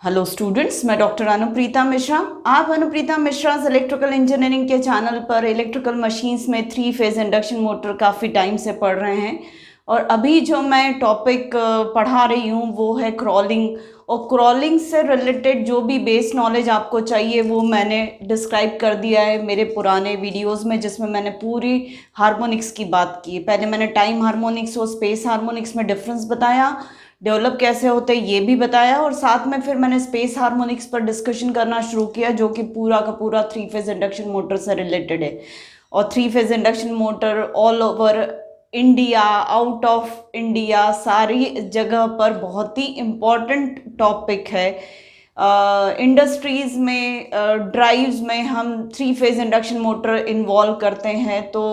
Hello students, मैं doctor Anupreeta Mishra. आप Anupreeta Mishra electrical engineering के चैनल पर इलेक्ट्रिकल मशीन्स में 3 फेज़ इंडक्शन मोटर काफ़ी टाइम से पढ़ रहे हैं। और अभी जो मैं टॉपिक पढ़ा रही हूँ वो है क्रॉलिंग। और क्रॉलिंग से रिलेटेड जो भी बेस नॉलेज आपको चाहिए वो मैंने डिस्क्राइब कर दिया है मेरे पुराने वीडियोस में, जिसमें मैंने पूरी हार्मोनिक्स की बात की। पहले मैंने टाइम हार्मोनिक्स और स्पेस हार्मोनिक्स में डिफरेंस बताया, डेवलप कैसे होते हैं ये भी बताया, और साथ में फिर मैंने स्पेस हार्मोनिक्स पर डिस्कशन करना शुरू किया, जो कि पूरा का पूरा 3 फेज़ इंडक्शन मोटर से रिलेटेड है। और 3 phase induction motor all over India, out of India, सारी जगह पर बहुत ही इम्पॉर्टेंट टॉपिक है। इंडस्ट्रीज़ में, ड्राइव्स में हम 3 फेज़ इंडक्शन मोटर इन्वॉल्व करते हैं। तो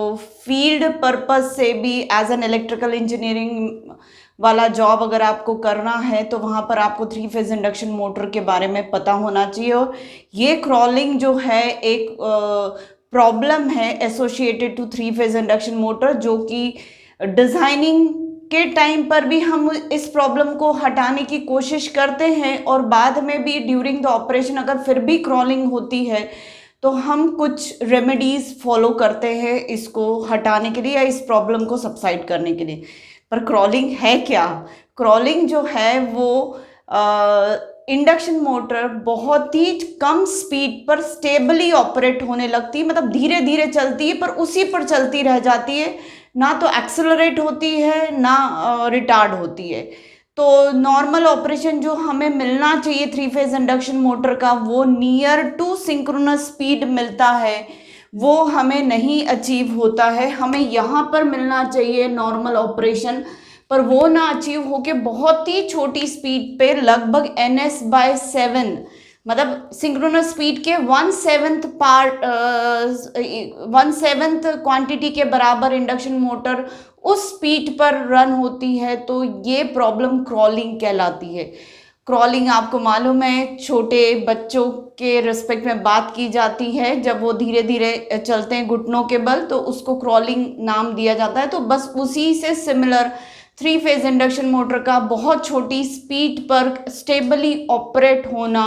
फील्ड पर्पस से भी एज एन इलेक्ट्रिकल इंजीनियरिंग वाला जॉब अगर आपको करना है तो वहाँ पर आपको 3 फेज़ इंडक्शन मोटर के बारे में पता होना चाहिए। और ये क्रॉलिंग जो है एक प्रॉब्लम है associated to 3 phase induction motor, जो कि डिज़ाइनिंग के टाइम पर भी हम इस प्रॉब्लम को हटाने की कोशिश करते हैं, और बाद में भी ड्यूरिंग द ऑपरेशन अगर फिर भी क्रॉलिंग होती है तो हम कुछ रेमेडीज़ फॉलो करते हैं इसको हटाने के लिए या इस प्रॉब्लम को सबसाइड करने के लिए। पर क्रॉलिंग है क्या? क्रॉलिंग जो है वो इंडक्शन मोटर बहुत ही कम स्पीड पर स्टेबली ऑपरेट होने लगती है, मतलब धीरे धीरे चलती है पर उसी पर चलती रह जाती है, ना तो एक्सेलरेट होती है ना रिटार्ड होती है। तो नॉर्मल ऑपरेशन जो हमें मिलना चाहिए 3 फेज़ इंडक्शन मोटर का, वो नियर टू सिंक्रोनस स्पीड मिलता है, वो हमें नहीं अचीव होता है। हमें यहाँ पर मिलना चाहिए नॉर्मल ऑपरेशन, पर वो ना अचीव होके बहुत ही छोटी स्पीड पे लगभग ns/7, मतलब सिंक्रोनस स्पीड के 1/7 पार्ट 1/7 क्वांटिटी के बराबर इंडक्शन मोटर उस स्पीड पर रन होती है, तो ये प्रॉब्लम क्रॉलिंग कहलाती है। क्रॉलिंग आपको मालूम है छोटे बच्चों के रिस्पेक्ट में बात की जाती है, जब वो धीरे धीरे चलते हैं घुटनों के बल तो उसको क्रॉलिंग नाम दिया जाता है। तो बस उसी से सिमिलर 3 फेज़ इंडक्शन मोटर का बहुत छोटी स्पीड पर स्टेबली ऑपरेट होना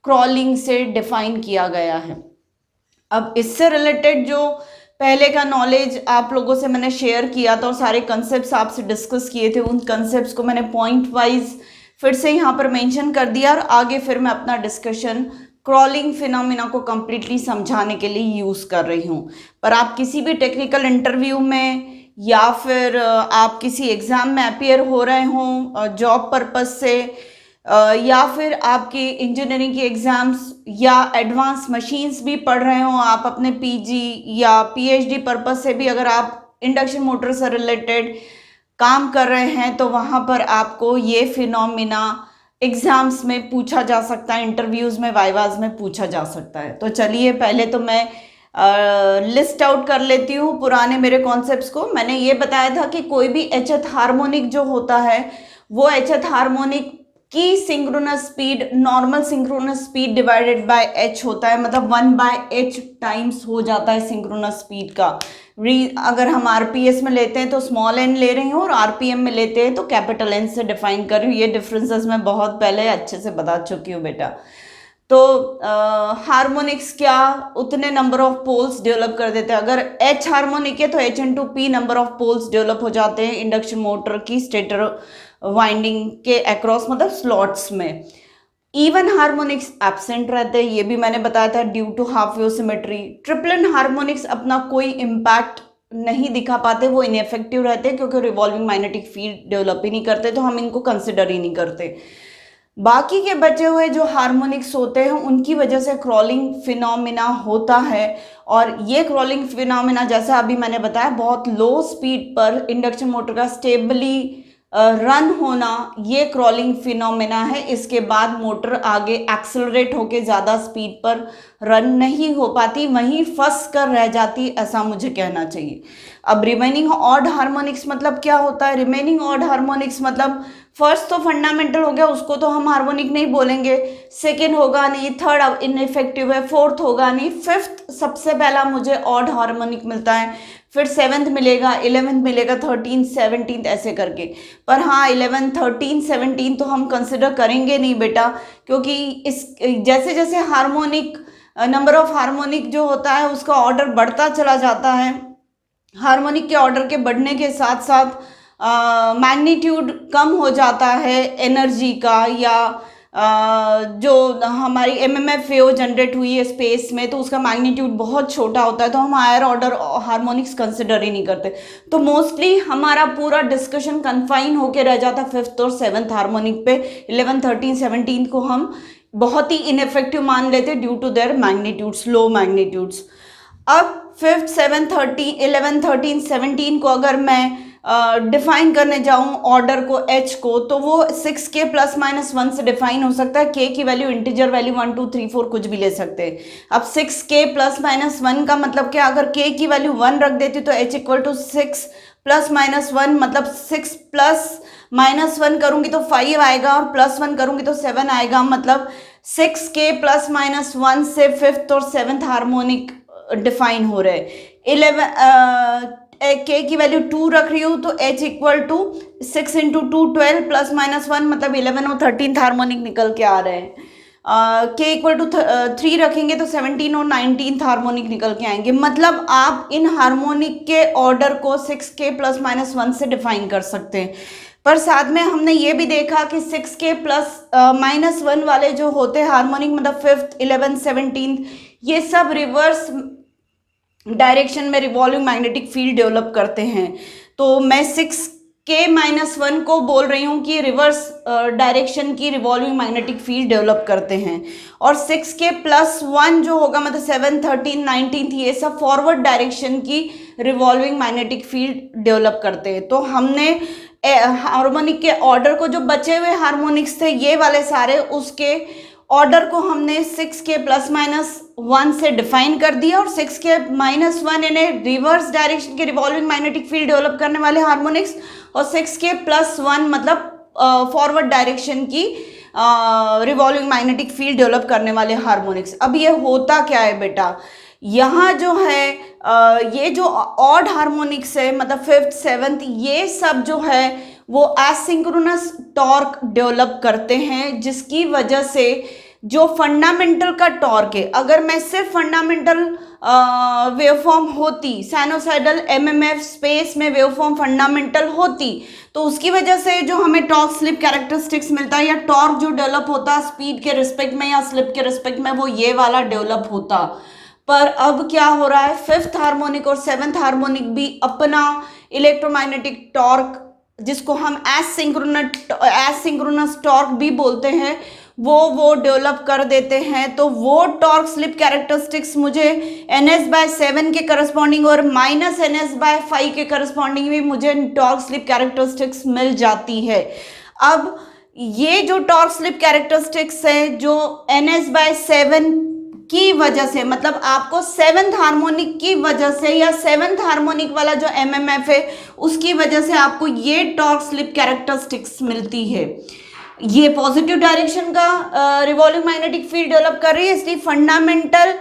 क्रॉलिंग से डिफाइन किया गया है। अब इससे रिलेटेड जो पहले का नॉलेज आप लोगों से मैंने शेयर किया था और सारे कंसेप्ट्स आपसे डिस्कस किए थे, उन कंसेप्ट्स को मैंने पॉइंट वाइज फिर से यहाँ पर मेंशन कर दिया, और आगे फिर मैं अपना डिस्कशन क्रॉलिंग फिनोमिना को कम्प्लीटली समझाने के लिए यूज़ कर रही हूँ। पर आप किसी भी टेक्निकल इंटरव्यू में या फिर आप किसी एग्ज़ाम में अपीयर हो रहे हों जॉब पर्पस से, या फिर आपकी इंजीनियरिंग की एग्ज़ाम्स या एडवांस मशीन्स भी पढ़ रहे हो, आप अपने पीजी या पीएचडी पर्पस से भी अगर आप इंडक्शन मोटर से रिलेटेड काम कर रहे हैं, तो वहाँ पर आपको ये फिनोमिना एग्ज़ाम्स में पूछा जा सकता है, इंटरव्यूज़ में, वाइवाज में पूछा जा सकता है। तो चलिए पहले तो मैं लिस्ट आउट कर लेती हूँ पुराने मेरे कॉन्सेप्ट्स को। मैंने ये बताया था कि कोई भी एचथ हार्मोनिक जो होता है वो एचथ हार्मोनिक की synchronous speed normal synchronous speed divided by H होता है, मतलब 1/h टाइम्स हो जाता है सिंक्रोनस स्पीड का। अगर हम आरपीएस में लेते हैं तो स्मॉल एन ले रही हूँ, और आरपीएम में लेते हैं तो कैपिटल एन से डिफाइन कर रही हूँ। ये डिफरेंसेस मैं बहुत पहले अच्छे से बता चुकी हूँ बेटा। तो हार्मोनिक्स क्या उतने नंबर ऑफ पोल्स डेवलप कर देते हैं। अगर एच हार्मोनिक है तो h/p number of poles develop हो जाते हैं इंडक्शन मोटर की स्टेटर वाइंडिंग के अक्रॉस, मतलब स्लॉट्स में। इवन हार्मोनिक्स एब्सेंट रहते हैं, ये भी मैंने बताया था, due to half wave symmetry. Triplen harmonics अपना कोई इम्पैक्ट नहीं दिखा पाते, वो इनएफेक्टिव रहते हैं क्योंकि रिवॉल्विंग मैग्नेटिक फील्ड डेवलप ही नहीं करते, तो हम इनको कंसिडर ही नहीं करते। बाकी के बचे हुए जो हार्मोनिक्स होते हैं उनकी वजह से क्रॉलिंग फिनोमिना होता है। और ये क्रॉलिंग फिनोमिना जैसा अभी मैंने बताया बहुत लो स्पीड पर इंडक्शन मोटर का स्टेबली रन होना, ये क्रॉलिंग फिनोमिना है। इसके बाद मोटर आगे एक्सेलरेट होके ज़्यादा स्पीड पर रन नहीं हो पाती, वहीं फंस कर रह जाती, ऐसा मुझे कहना चाहिए। अब रिमेनिंग ऑड हार्मोनिक्स मतलब क्या होता है? रिमेनिंग ऑड हार्मोनिक्स मतलब फर्स्ट तो फंडामेंटल हो गया, उसको तो हम हार्मोनिक नहीं बोलेंगे, सेकेंड होगा नहीं, थर्ड अब इनइफेक्टिव है, फोर्थ होगा नहीं, फिफ्थ सबसे पहला मुझे ऑड हार्मोनिक मिलता है, फिर सेवन्थ मिलेगा, 11th मिलेगा, 13th 17th ऐसे करके। पर हाँ 11, 13, 17 तो हम कंसिडर करेंगे नहीं बेटा, क्योंकि इस जैसे जैसे हार्मोनिक नंबर ऑफ हार्मोनिक जो होता है उसका ऑर्डर बढ़ता चला जाता है, हार्मोनिक के ऑर्डर के बढ़ने के साथ साथ मैग्नीट्यूड कम हो जाता है एनर्जी का, या जो हमारी एमएमएफ वेव जनरेट हुई है स्पेस में तो उसका मैग्नीट्यूड बहुत छोटा होता है, तो हम हायर ऑर्डर हार्मोनिक्स कंसिडर ही नहीं करते। तो मोस्टली हमारा पूरा डिस्कशन कन्फाइन होके रह जाता फिफ्थ और सेवन्थ हार्मोनिक पे। 11, 13, 17 को हम बहुत ही इनफेक्टिव मान लेते due to their magnitudes, low magnitudes. अब फिफ्थ, सेवन, 13, 11, 13, 17 को अगर मैं डिफाइन करने जाऊं ऑर्डर को एच को, तो वो 6k ±1 से डिफाइन हो सकता है। k की वैल्यू इंटीजर वैल्यू 1 2 3 4 कुछ भी ले सकते हैं। अब 6k ±1 का मतलब क्या, अगर k की वैल्यू 1 रख देती तो h इक्वल टू 6 +-1, मतलब 6 +-1 करूंगी तो 5 आएगा और +1 करूंगी तो 7 आएगा, मतलब 6k ±1 से फिफ्थ और सेवन्थ हार्मोनिक डिफाइन हो रहे। k की वैल्यू 2 रख रही हूँ तो h इक्वल टू 6 × 2 12 +-1, मतलब 11 और 13 हार्मोनिक निकल के आ रहे हैं। k इक्वल टू 3 रखेंगे तो 17 और 19 हार्मोनिक निकल के आएंगे। मतलब आप इन हार्मोनिक के ऑर्डर को 6k ±1 से डिफाइन कर सकते हैं। पर साथ में हमने ये भी देखा कि 6k ±1 वाले जो होते हैं हार्मोनिक, मतलब फिफ्थ, 11, 17, ये सब रिवर्स डायरेक्शन में रिवॉल्विंग मैग्नेटिक फील्ड डेवलप करते हैं। तो मैं 6k -1 को बोल रही हूँ कि रिवर्स डायरेक्शन की रिवॉल्विंग मैग्नेटिक फील्ड डेवलप करते हैं, और 6k +1 जो होगा, मतलब 7, 13, 19, ये सब फॉरवर्ड डायरेक्शन की रिवॉल्विंग मैग्नेटिक फील्ड डेवलप करते हैं। तो हमने हार्मोनिक के ऑर्डर को, जो बचे हुए हार्मोनिक्स थे ये वाले सारे, उसके ऑर्डर को हमने 6k ±1 से डिफाइन कर दिया, और 6k -1 इन्हें रिवर्स डायरेक्शन के रिवॉल्विंग मैग्नेटिक फील्ड डेवलप करने वाले हार्मोनिक्स, और 6k +1 मतलब फॉरवर्ड डायरेक्शन की रिवॉल्विंग मैग्नेटिक फील्ड डेवलप करने वाले हार्मोनिक्स। अब ये होता क्या है बेटा, यहाँ जो है ये जो ऑड हार्मोनिक्स है, मतलब फिफ्थ, सेवन्थ, ये सब जो है वो एसिंक्रोनस टॉर्क डेवलप करते हैं, जिसकी वजह से जो फंडामेंटल का टॉर्क है, अगर मैं सिर्फ फंडामेंटल वेवफॉर्म होती, साइनोसाइडल एमएमएफ स्पेस में वेवफॉर्म फंडामेंटल होती, तो उसकी वजह से जो हमें टॉर्क स्लिप कैरेक्टरिस्टिक्स मिलता है, या टॉर्क जो डेवलप होता स्पीड के रिस्पेक्ट में या स्लिप के रिस्पेक्ट में, वो ये वाला डेवलप होता। पर अब क्या हो रहा है, फिफ्थ हार्मोनिक और सेवन्थ हार्मोनिक भी अपना इलेक्ट्रोमैग्नेटिक टॉर्क, जिसको हम एसिंक्रोनस टॉर्क भी बोलते हैं, वो डेवलप कर देते हैं। तो वो टॉर्क स्लिप कैरेक्टरिस्टिक्स मुझे ns/7 के करस्पॉन्डिंग और -ns/5 के करस्पॉन्डिंग भी मुझे टॉर्क स्लिप कैरेक्टरिस्टिक्स मिल जाती है। अब ये जो टॉर्क स्लिप कैरेक्टरिस्टिक्स है, जो ns/7 की वजह से, मतलब आपको सेवन्थ हार्मोनिक की वजह से, या सेवन्थ हार्मोनिक वाला जो एमएमएफ है उसकी वजह से आपको ये टॉर्क स्लिप कैरेक्टरिस्टिक्स मिलती है। ये पॉजिटिव डायरेक्शन का रिवॉल्विंग मैग्नेटिक फील्ड डेवलप कर रही है, इसलिए फंडामेंटल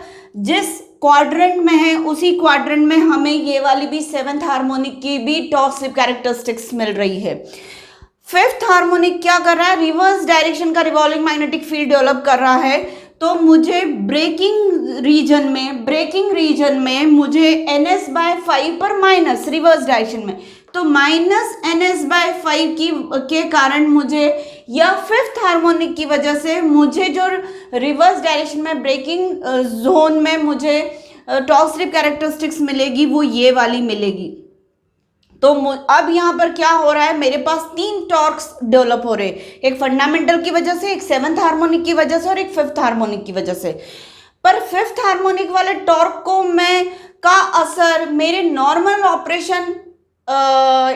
जिस क्वाड्रेंट में है उसी क्वाड्रेंट में हमें ये वाली भी सेवन्थ हार्मोनिक की भी टॉर्क स्लिप कैरेक्टरिस्टिक्स मिल रही है। फिफ्थ हार्मोनिक क्या कर रहा है, रिवर्स डायरेक्शन का रिवॉल्विंग मैग्नेटिक फील्ड डेवलप कर रहा है। तो मुझे ब्रेकिंग रीजन में मुझे ns/5 पर माइनस, रिवर्स डायरेक्शन में तो -ns/5 के कारण मुझे, या फिफ्थ हार्मोनिक की वजह से मुझे जो रिवर्स डायरेक्शन में ब्रेकिंग जोन में मुझे टॉर्क स्लिप कैरेक्टरिस्टिक्स मिलेगी, वो ये वाली मिलेगी। तो अब यहाँ पर क्या हो रहा है, मेरे पास 3 टॉर्क्स डेवलप हो रहे हैं, एक फंडामेंटल की वजह से, एक सेवन्थ हार्मोनिक की वजह से और एक फिफ्थ हार्मोनिक की वजह से। पर फिफ्थ हार्मोनिक वाले टॉर्क को का असर मेरे नॉर्मल ऑपरेशन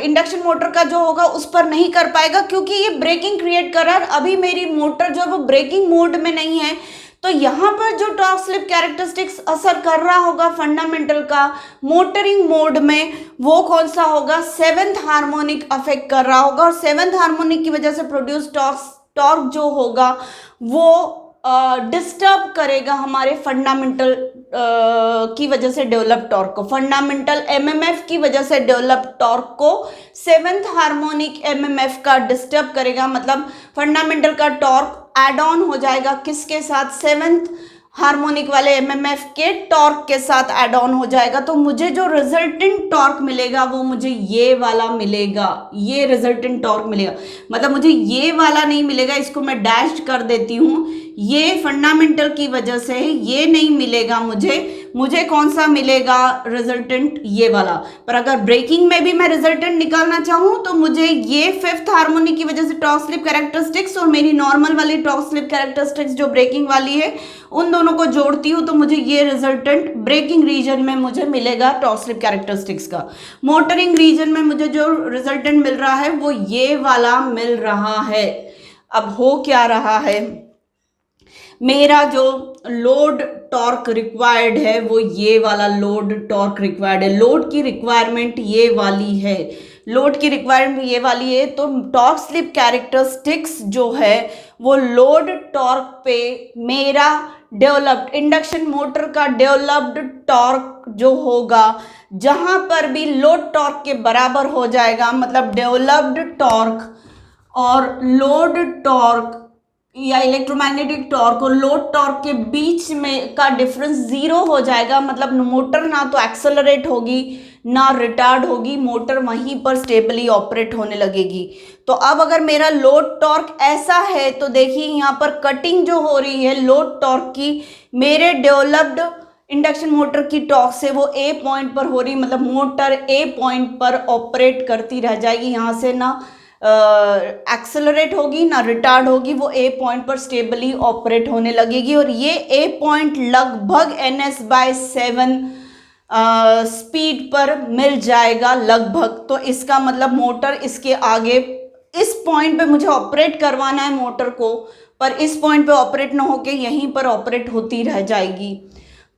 इंडक्शन मोटर का जो होगा उस पर नहीं कर पाएगा, क्योंकि ये ब्रेकिंग क्रिएट कर रहा है। अभी मेरी मोटर जो है वो ब्रेकिंग मोड में नहीं है, तो यहाँ पर जो टॉर्क स्लिप कैरेक्टरिस्टिक्स असर कर रहा होगा फंडामेंटल का मोटरिंग मोड में, वो कौन सा होगा, सेवन्थ हार्मोनिक अफेक्ट कर रहा होगा, और सेवन्थ हार्मोनिक की वजह से प्रोड्यूस टॉर्क जो होगा वो डिस्टर्ब करेगा हमारे फंडामेंटल की वजह से डेवलप टॉर्क को, फंडामेंटल एमएमएफ की वजह से डेवलप टॉर्क को सेवन्थ हार्मोनिक एमएमएफ का डिस्टर्ब करेगा। मतलब फंडामेंटल का टॉर्क एड ऑन हो जाएगा किसके साथ, सेवेंथ हार्मोनिक वाले एमएमएफ के टॉर्क के साथ ऐड ऑन हो जाएगा। तो मुझे जो रिजल्टेंट टॉर्क मिलेगा वो मुझे ये वाला मिलेगा, ये रिजल्टेंट टॉर्क मिलेगा। मतलब मुझे ये वाला नहीं मिलेगा, इसको मैं डैश कर देती हूँ, ये फंडामेंटल की वजह से ये नहीं मिलेगा मुझे कौन सा मिलेगा रिजल्टेंट, ये वाला। पर अगर ब्रेकिंग में भी मैं रिजल्टेंट निकालना चाहूँ तो मुझे ये फिफ्थ हार्मोनिक की वजह से टॉर्क स्लिप कैरेक्टरिस्टिक्स और मेरी नॉर्मल वाली टॉर्क स्लिप कैरेक्टरिस्टिक्स जो ब्रेकिंग वाली है उन दोनों को जोड़ती हूँ तो मुझे ये रिजल्टेंट ब्रेकिंग रीजन में मुझे मिलेगा टॉर्क स्लिप कैरेक्टरिस्टिक्स का। मोटरिंग रीजन में मुझे जो रिजल्टेंट मिल रहा है वो ये वाला मिल रहा है। अब हो क्या रहा है, मेरा जो लोड टॉर्क रिक्वायर्ड है वो ये वाला लोड टॉर्क रिक्वायर्ड है। लोड की रिक्वायरमेंट ये वाली है, लोड की रिक्वायरमेंट ये वाली है। तो टॉर्क स्लिप कैरेक्टरिस्टिक्स जो है वो लोड टॉर्क पे मेरा डेवलप्ड इंडक्शन मोटर का डेवलप्ड टॉर्क जो होगा, जहां पर भी लोड टॉर्क के बराबर हो जाएगा, मतलब डेवलप्ड टॉर्क और लोड टॉर्क या इलेक्ट्रोमैग्नेटिक टॉर्क और लोड टॉर्क के बीच में का डिफरेंस जीरो हो जाएगा। मतलब मोटर ना तो एक्सेलरेट होगी ना रिटार्ड होगी, मोटर वहीं पर स्टेबली ऑपरेट होने लगेगी। तो अब अगर मेरा लोड टॉर्क ऐसा है तो देखिए यहाँ पर कटिंग जो हो रही है लोड टॉर्क की मेरे डेवलप्ड इंडक्शन मोटर की टॉर्क से वो ए पॉइंट पर हो रही, मतलब मोटर ए पॉइंट पर ऑपरेट करती रह जाएगी, यहाँ से ना एक्सेलरेट होगी ना रिटार्ड होगी, वो ए पॉइंट पर स्टेबली ऑपरेट होने लगेगी। और ये ए पॉइंट लगभग ns/7 स्पीड पर मिल जाएगा लगभग। तो इसका मतलब मोटर इसके आगे इस पॉइंट पे मुझे ऑपरेट करवाना है मोटर को, पर इस पॉइंट पे ऑपरेट ना होके यहीं पर ऑपरेट होती रह जाएगी।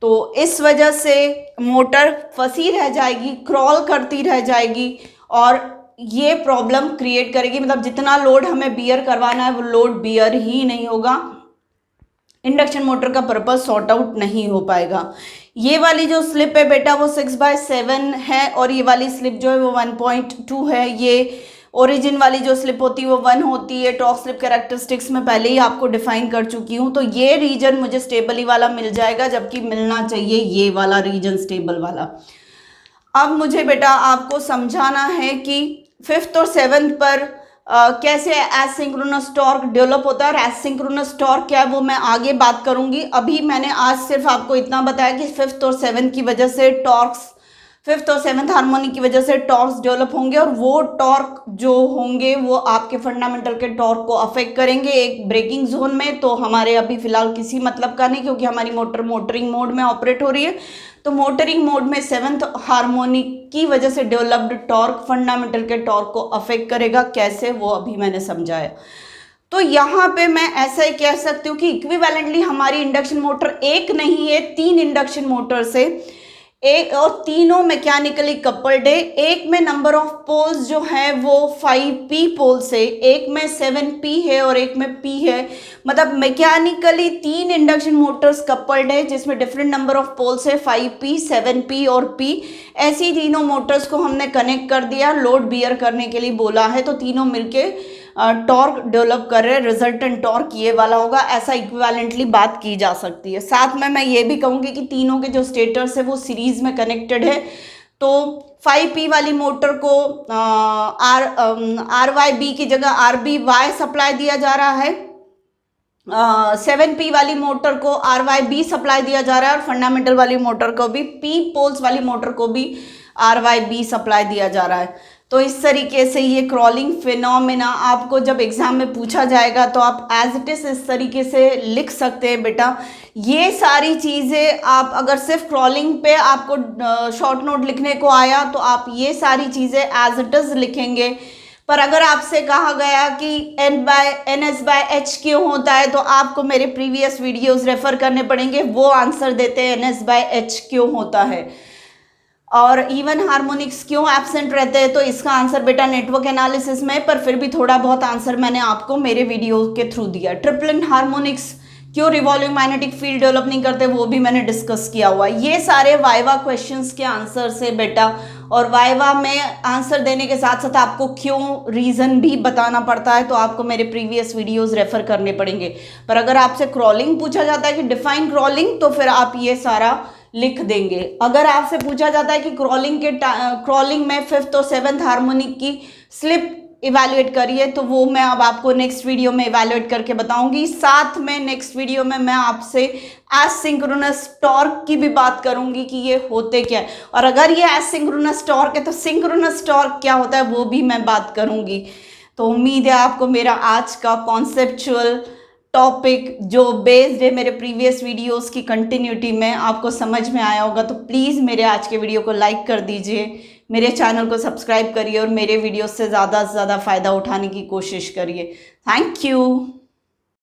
तो इस वजह से मोटर फंसी रह जाएगी, क्रॉल करती रह जाएगी और ये प्रॉब्लम क्रिएट करेगी। मतलब जितना लोड हमें बियर करवाना है वो लोड बियर ही नहीं होगा, इंडक्शन मोटर का पर्पस सॉर्ट आउट नहीं हो पाएगा। ये वाली जो स्लिप है बेटा वो 6/7 है और ये वाली स्लिप जो है वो 1.2 है। ये ओरिजिन वाली जो स्लिप होती है वो 1 होती है। टॉर्क स्लिप कैरेक्टरिस्टिक्स में पहले ही आपको डिफाइन कर चुकी हूँ। तो ये रीजन मुझे स्टेबली वाला मिल जाएगा, जबकि मिलना चाहिए ये वाला रीजन स्टेबल वाला। अब मुझे बेटा आपको समझाना है कि फिफ्थ और सेवन्थ पर कैसे एसिंक्रोनस टॉर्क डेवलप होता है और एसिंक्रोनस टॉर्क क्या है वो मैं आगे बात करूंगी। अभी मैंने आज सिर्फ आपको इतना बताया कि फिफ्थ और सेवन्थ की वजह से टॉर्क्स, फिफ्थ और सेवन्थ हार्मोनिक की वजह से टॉर्क्स डेवलप होंगे और वो टॉर्क जो होंगे वो आपके फंडामेंटल के टॉर्क को अफेक्ट करेंगे एक ब्रेकिंग जोन में। तो हमारे अभी फिलहाल किसी मतलब का नहीं, क्योंकि हमारी मोटर मोटरिंग मोड में ऑपरेट हो रही है। तो मोटरिंग मोड में सेवन्थ हार्मोनिक की वजह से डेवलप्ड टॉर्क फंडामेंटल के टॉर्क को अफेक्ट करेगा। कैसे, वो अभी मैंने समझाया। तो यहाँ पे मैं ऐसा ही कह सकती हूँ कि इक्विवेलेंटली हमारी इंडक्शन मोटर एक नहीं है, 3 इंडक्शन मोटर से एक, और तीनों मैकेनिकली कपल्ड है। एक में नंबर ऑफ पोल्स जो है वो 5p पोल्स है, एक में 7p है और एक में p है। मतलब मैकेनिकली 3 इंडक्शन मोटर्स कपल्ड है जिसमें डिफरेंट नंबर ऑफ पोल्स है, 5p 7p और p। ऐसी तीनों मोटर्स को हमने कनेक्ट कर दिया, लोड बियर करने के लिए बोला है, तो तीनों मिलके टॉर्क डेवलप कर रहे हैं। रिजल्टेंट टॉर्क ये वाला होगा, ऐसा इक्विवेलेंटली बात की जा सकती है। साथ में मैं ये भी कहूँगी कि तीनों के जो स्टेटर्स है वो सीरीज में कनेक्टेड है। तो 5p वाली मोटर को RYB की जगह RBY सप्लाई दिया जा रहा है, 7p वाली मोटर को RYB सप्लाई दिया जा रहा है और फंडामेंटल वाली मोटर को भी, p पोल्स वाली मोटर को भी RYB सप्लाई दिया जा रहा है। तो इस तरीके से ये क्रॉलिंग फिनोमेना आपको जब एग्जाम में पूछा जाएगा तो आप एज इट इज इस तरीके से लिख सकते हैं बेटा। ये सारी चीज़ें आप अगर सिर्फ क्रॉलिंग पे आपको शॉर्ट नोट लिखने को आया तो आप ये सारी चीज़ें एज इट इज लिखेंगे। पर अगर आपसे कहा गया कि ns/h क्यों होता है तो आपको मेरे प्रीवियस वीडियोस रेफर करने पड़ेंगे, वो आंसर देते हैं ns/h क्यों होता है। और इवन हार्मोनिक्स क्यों एब्सेंट रहते हैं तो इसका आंसर बेटा नेटवर्क एनालिसिस में, पर फिर भी थोड़ा बहुत आंसर मैंने आपको मेरे वीडियो के थ्रू दिया। ट्रिपलेट हार्मोनिक्स क्यों रिवॉल्विंग मैग्नेटिक फील्ड डेवलप नहीं करते वो भी मैंने डिस्कस किया हुआ। ये सारे वाइवा क्वेश्चंस के आंसर से बेटा और वाइवा में आंसर देने के साथ साथ आपको क्यों रीज़न भी बताना पड़ता है, तो आपको मेरे प्रीवियस वीडियोस रेफर करने पड़ेंगे। पर अगर आपसे क्रॉलिंग पूछा जाता है कि डिफाइन क्रॉलिंग, तो फिर आप ये सारा लिख देंगे। अगर आपसे पूछा जाता है कि क्रॉलिंग में 5th और 7th हार्मोनिक की स्लिप इवैल्यूएट करिए, तो वो मैं अब आपको नेक्स्ट वीडियो में इवैल्यूएट करके बताऊंगी। साथ में नेक्स्ट वीडियो में मैं आपसे एसिंक्रोनस टॉर्क की भी बात करूंगी कि ये होते क्या है, और अगर ये एसिंक्रोनस टॉर्क है तो सिंक्रोनस टॉर्क क्या होता है वो भी मैं बात करूंगी। तो उम्मीद है आपको मेरा आज का कॉन्सेप्चुअल टॉपिक जो बेस्ड है मेरे प्रीवियस वीडियोस की कंटिन्यूटी में आपको समझ में आया होगा। तो प्लीज़ मेरे आज के वीडियो को लाइक कर दीजिए, मेरे चैनल को सब्सक्राइब करिए और मेरे वीडियो से ज़्यादा से ज़्यादा फ़ायदा उठाने की कोशिश करिए। Thank you.